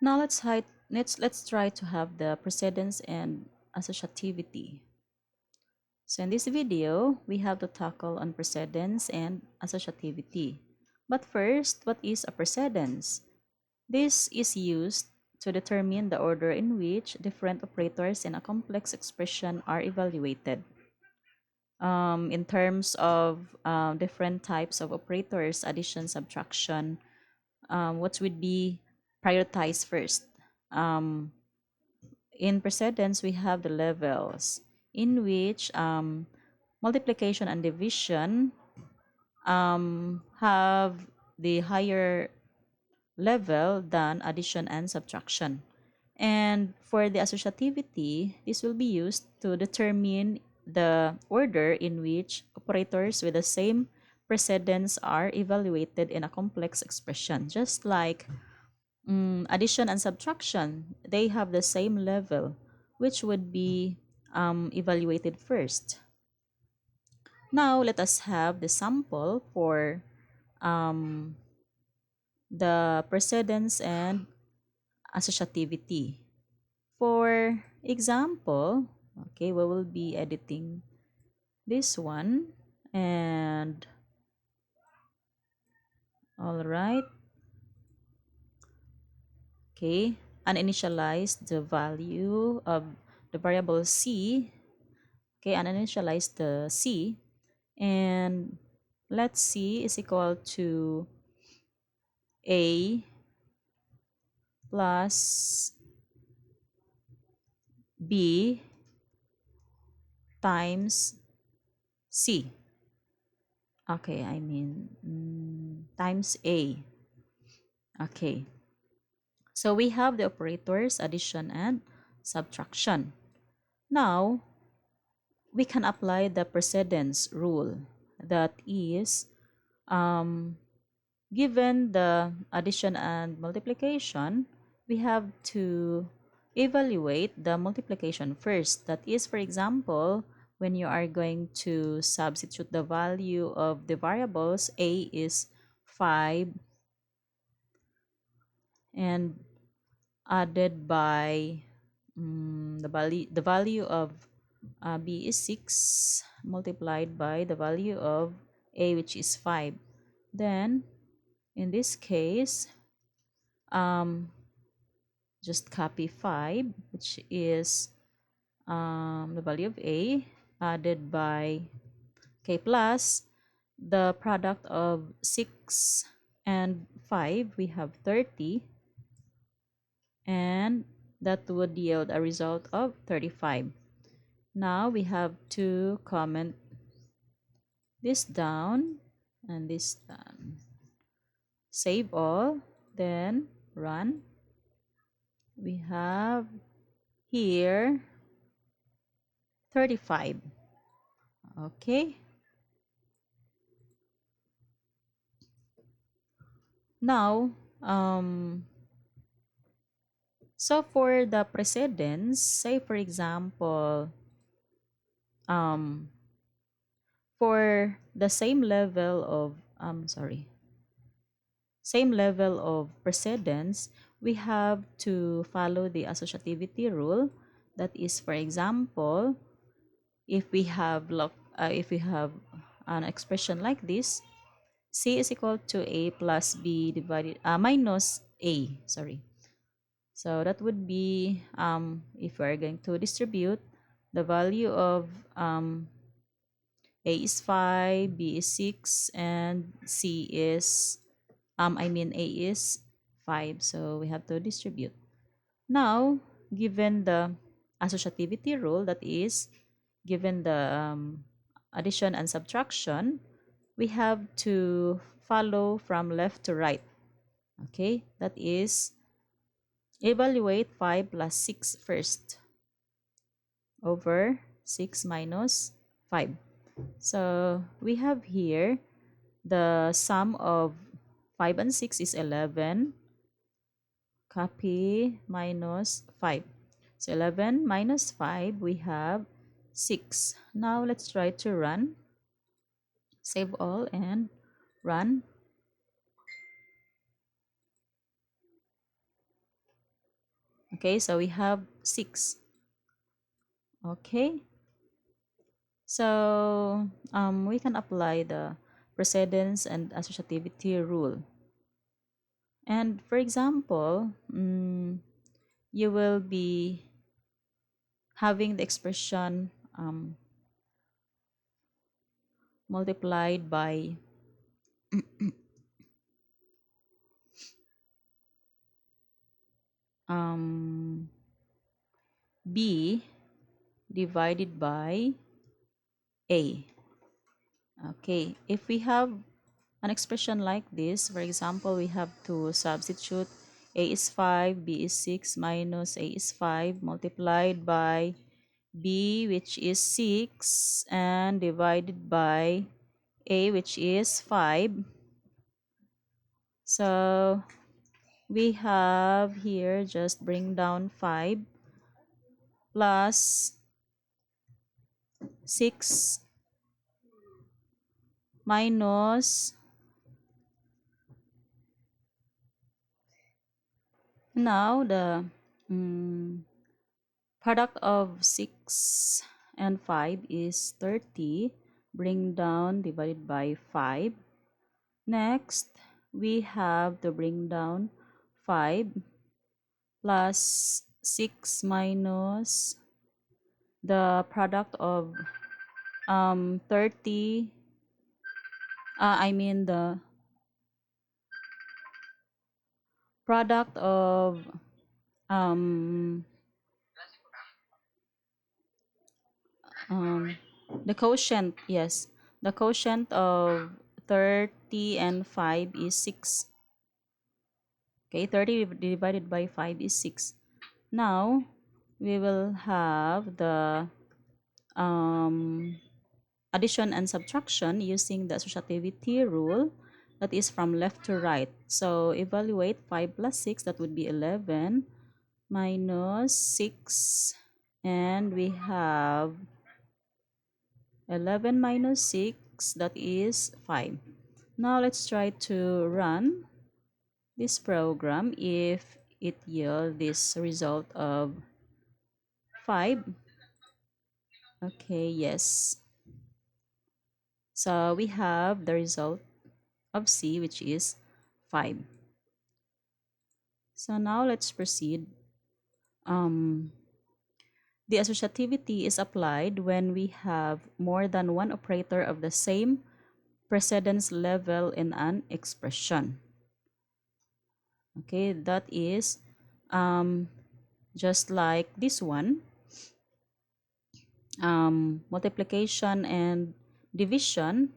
Now let's try to have the precedence and associativity. So in this video, we have to tackle on precedence and associativity. But first, what is a precedence? This is used to determine the order in which different operators in a complex expression are evaluated. In terms of different types of operators, addition, subtraction, what would be prioritized first? Um, in precedence, we have the levels in which multiplication and division have the higher level than addition and subtraction. And for the associativity, this will be used to determine the order in which operators with the same precedence are evaluated in a complex expression. Just like addition and subtraction, they have the same level, which would be evaluated first. Now, let us have the sample for um, the precedence and associativity. For example, okay, we will be editing this one, and all right, okay, uninitialize the value of the variable c, okay, uninitialize the c, and let's c is equal to a plus b times c. Okay, I mean times a. Okay, so we have the operators addition and subtraction. Now, we can apply the precedence rule. That is, given the addition and multiplication, we have to evaluate the multiplication first. That is, for example, when you are going to substitute the value of the variables, a is 5 and added by the value of b is 6 multiplied by the value of a, which is 5. Then in this case, um, just copy 5, which is the value of a, added by k, plus the product of 6 and 5, we have 30, and that would yield a result of 35. Now we have to comment this down and this down. Save all, then run. We have here 35. Okay. Now, so for the precedence, say for example, um, for the same level of precedence, we have to follow the associativity rule. That is, for example, if we have an expression like this, c is equal to a plus b divided minus a. Sorry. So that would be if we're going to distribute the value of a is 5, b is 6, and c is a is 5. So we have to distribute. Now, given the associativity rule, that is, given the addition and subtraction, we have to follow from left to right. Okay, that is, evaluate 5 plus 6 first over 6 minus 5. So we have here the sum of 5 and 6 is 11. Copy minus 5. So 11 minus 5, we have 6. Now let's try to run. Save all and run. Okay, so we have 6. Okay, so we can apply the precedence and associativity rule. And for example, you will be having the expression multiplied by um, b divided by a. Okay, if we have an expression like this, for example, we have to substitute a is 5, b is 6 minus a is 5 multiplied by b, which is 6, and divided by a, which is 5. So we have here, just bring down 5 plus 6 minus, now the mm, product of 6 and 5 is 30. Bring down divided by 5. Next, we have to bring down 5 plus 6 minus the product of 30. I mean the product of um, um, the quotient, yes. The quotient of 30 and 5 is 6. Okay, 30 divided by 5 is 6. Now, we will have the um, addition and subtraction using the associativity rule, that is from left to right. So, evaluate 5 plus 6, that would be 11, minus 6, and we have 11 minus 6, that is 5. Now, let's try to run this program if it yields this result of 5. Okay, yes. So we have the result of C, which is 5. So now let's proceed. The associativity is applied when we have more than one operator of the same precedence level in an expression. Okay, that is just like this one. Multiplication and division,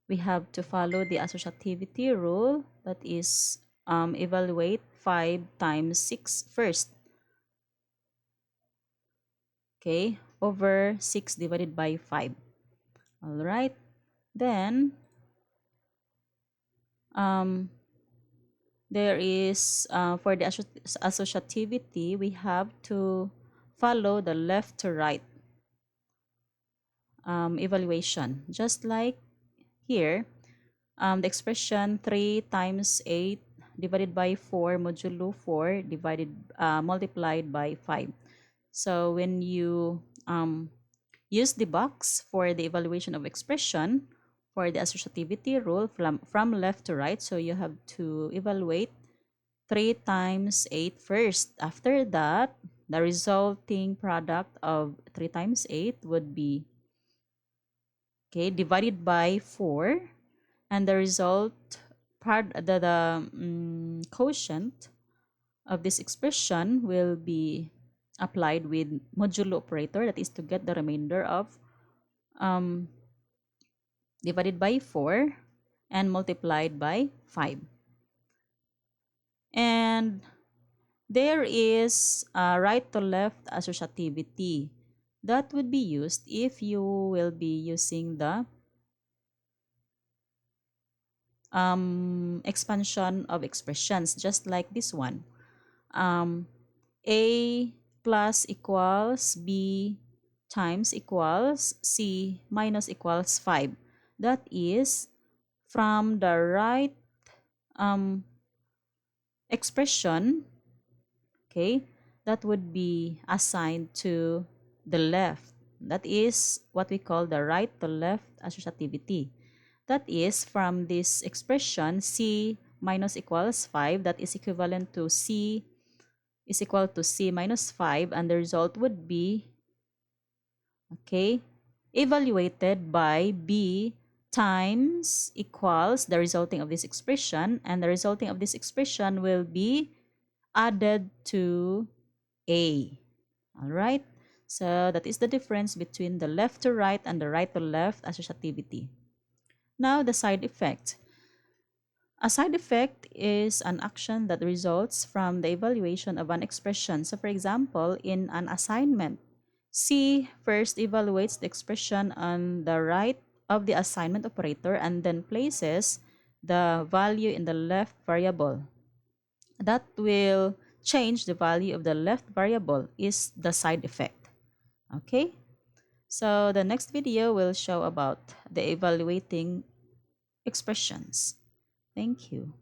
we have to follow the associativity rule, that is evaluate 5 times 6 first, okay, over 6 divided by 5. All right, then there is for the associativity, we have to follow the left to right evaluation, just like here. The expression 3 times 8 divided by 4 modulo 4 multiplied by 5. So when you use the box for the evaluation of expression for the associativity rule from left to right, so you have to evaluate 3 times 8 first. After that, the resulting product of 3 times 8 would be, okay, divided by 4, and the result quotient of this expression will be applied with modulo operator, that is to get the remainder of um, divided by 4 and multiplied by 5. And there is a right to left associativity that would be used if you will be using the expansion of expressions, just like this one. A plus equals B times equals C minus equals 5. That is from the right expression, okay, that would be assigned to the left. That is what we call the right to left associativity. That is, from this expression, C minus equals 5, that is equivalent to C is equal to C minus 5, and the result would be, okay, evaluated by B times equals the resulting of this expression, and the resulting of this expression will be added to A. All right? So that is the difference between the left to right and the right to left associativity. Now, the side effect. A side effect is an action that results from the evaluation of an expression. So, for example, in an assignment, C first evaluates the expression on the right of the assignment operator and then places the value in the left variable. That will change the value of the left variable is the side effect. Okay? So the next video will show about the evaluating expressions. Thank you.